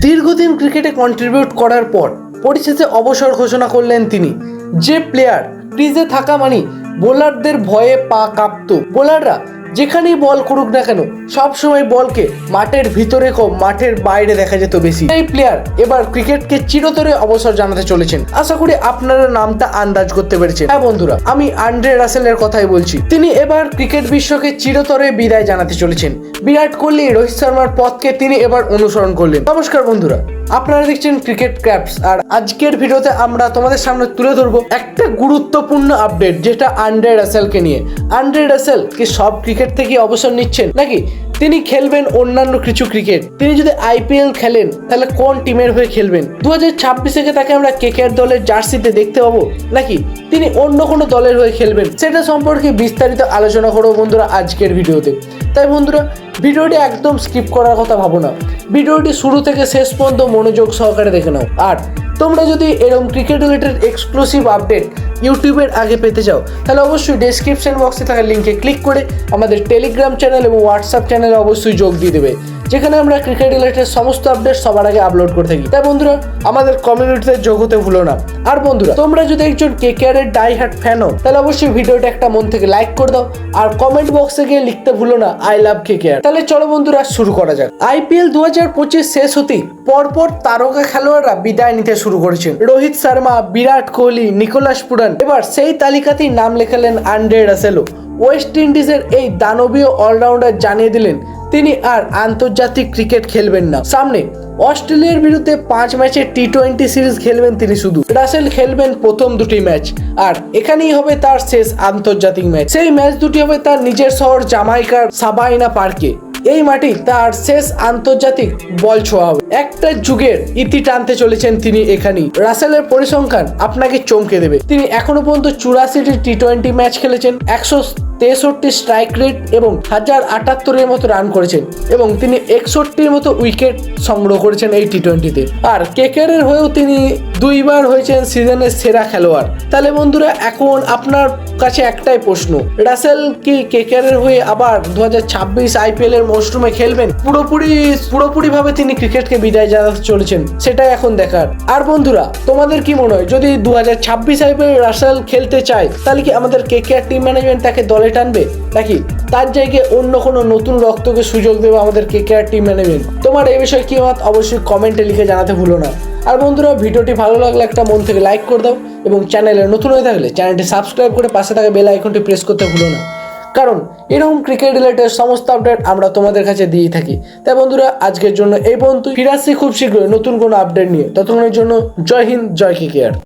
দীর্ঘদিন ক্রিকেটে কন্ট্রিবিউট করার পর পরিশেষে অবসর ঘোষণা করলেন তিনি। যে প্লেয়ার ক্রিজে থাকা মানে বোলারদের ভয়ে পা কাঁপতো। বোলাররা যেখানেই বল করুক না কেন সবসময় বলকে মাঠের ভিতরে কম মাঠের বাইরে দেখা যেত বেশি। এই প্লেয়ার এবার ক্রিকেটকে চিরতরে অবসর জানাতে চলেছেন। আশা করি আপনারা নামটা আন্দাজ করতে পেরেছেন। হ্যাঁ বন্ধুরা, আমি আন্দ্রে রাসেলের কথাই বলছি। তিনি এবার ক্রিকেট বিশ্বকে চিরতরে বিদায় জানাতে চলেছেন। বিরাট কোহলি, রোহিত শর্মার পথকে তিনি এবার অনুসরণ করলেন। নমস্কার বন্ধুরা, আপনারা দেখছেন ক্রিকেট ক্র্যাপস, আর আজকের ভিডিওতে আমরা তোমাদের সামনে তুলে ধরবো একটা গুরুত্বপূর্ণ আপডেট, যেটা আন্দ্রে রাসেলকে নিয়ে। আন্দ্রে রাসেল কি সব ক্রিকেট থেকে অবসর নিচ্ছেন, নাকি তিনি খেলবেন অন্যান্য কিছু ক্রিকেট? তিনি যদি আইপিএল খেলেন তাহলে কোন টিমের হয়ে খেলবেন? 2026 তাকে আমরা কেকেআর দলের জার্সিতে দেখতে পাবো, নাকি তিনি অন্য কোনো দলের হয়ে খেলবেন? সেটা সম্পর্কে বিস্তারিত আলোচনা করবো বন্ধুরা আজকের ভিডিওতে। তাই বন্ধুরা, ভিডিওটি একদম স্কিপ করার কথা ভাবো না, ভিডিওটি শুরু থেকে শেষ পর্যন্ত মনোযোগ সহকারে দেখে নাও। আর তোমরা যদি এরকম ক্রিকেট রিলেটেড এক্সক্লুসিভ আপডেট ইউটিউবের আগে পেতে চাও তাহলে অবশ্যই ডেসক্রিপশন বক্সে থাকা লিঙ্কে ক্লিক করে আমাদের টেলিগ্রাম চ্যানেল এবং হোয়াটসঅ্যাপ চ্যানেলে অবশ্যই যোগ দিয়ে দেবে, যেখানে আমরা ক্রিকেট রিলেটেড সমস্ত আপডেট সবার আগে আপলোড করে থাকি। তাই বন্ধুরা, আমাদের কমিউনিটিতে যোগ হতে ভুলো না। আর বন্ধুরা, তোমরা যদি একজন কেকেআর এর ডাই হার্ট ফ্যান হও তাহলে অবশ্যই ভিডিওটা একটা মন থেকে লাইক করে দাও, আর কমেন্ট বক্সে গিয়ে লিখতে ভুলো না আই লাভ কেকেআর। তাহলে চলো বন্ধুরা শুরু করা যাক। আইপিএল 2025 শেষ হতেই পরপর তারকা খেলোয়াড়রা বিদায় নিতে শুরু করেছেন। রোহিত শর্মা, বিরাট কোহলি, নিকোলাস পুরান, এবার সেই তালিকাতেই নাম লেখালেন আন্দ্রে রাসেলও। ওয়েস্ট ইন্ডিজের এই দানবীয় অলরাউন্ডার জানিয়ে দিলেন তিনি আর আন্তর্জাতিক ক্রিকেট খেলবেন না। সামনে অস্ট্রেলিয়ার বিরুদ্ধে 5 ম্যাচের টি20 সিরিজ খেলবেন তিনি শুধু। রাসেল খেলবেন প্রথম দুটি ম্যাচ, আর এখানেই হবে তার শেষ আন্তর্জাতিক ম্যাচ। সেই ম্যাচ দুটি হবে তার নিজের শহর জামাইকার সাবাইনা পার্কে। এই মাটি তার শেষ আন্তর্জাতিক বল ছোঁয়া হবে। একটা যুগের ইতি টানতে চলেছেন তিনি এখানেই। রাসেলের পরিসংখ্যান আপনাকে চমকে দেবে। তিনি এখনো পর্যন্ত 84টি টি20 ম্যাচ খেলেছেন, 163 স্ট্রাইক রেট এবং 1078 মতো রান করেছেন, এবং তিনি 61 মতো উইকেট সংগ্রহ করেছেন এই টি20তে। আর কেকেআর এর হয়েও তিনি 2বার হয়েছেন সিজনের সেরা খেলোয়াড়। তাহলে বন্ধুরা, এখন আপনার কাছে একটাই প্রশ্ন, রাসেল কি কেকেআর এর হয়ে আবার 2026 আইপিএল এর মরশুমে খেলবেন? পুরোপুরি ভাবে তিনি ক্রিকেটকে বিদায় জানাতে চলেছেন, সেটাই এখন দেখার। আর বন্ধুরা, তোমাদের কি মনে হয়, যদি 2026 আইপিএল রাসেল খেলতে চায় তাহলে কি আমাদের কেকেআর টিম ম্যানেজমেন্ট তাকে দলে টানবে, নাকি তার জায়গায় অন্য কোনো নতুন রক্তকে সুযোগ দেবে আমাদের কেকেআর টিম ম্যানেজমেন্ট? তোমার এই বিষয়ে কি মত অবশ্যই কমেন্টে লিখে জানাতে ভুলো না। আর বন্ধুরা, ভিডিওটি ভালো লাগলে একটা মন থেকে লাইক করে দাও, এবং চ্যানেলে নতুন হয়ে থাকলে চ্যানেলটি সাবস্ক্রাইব করে পাশে থাকা বেল আইকনটি প্রেস করতে ভুলো না, কারণ এরকম ক্রিকেট রিলেটেড সমস্ত আপডেট আমরা তোমাদের কাছে দিয়েই থাকি। তাই বন্ধুরা, আজকের জন্য এই পর্যন্ত। ফিরে আসছি খুব শীঘ্রই নতুন কোনো আপডেট নিয়ে। ততক্ষণের জন্য জয় হিন্দ, জয় কেকেআর।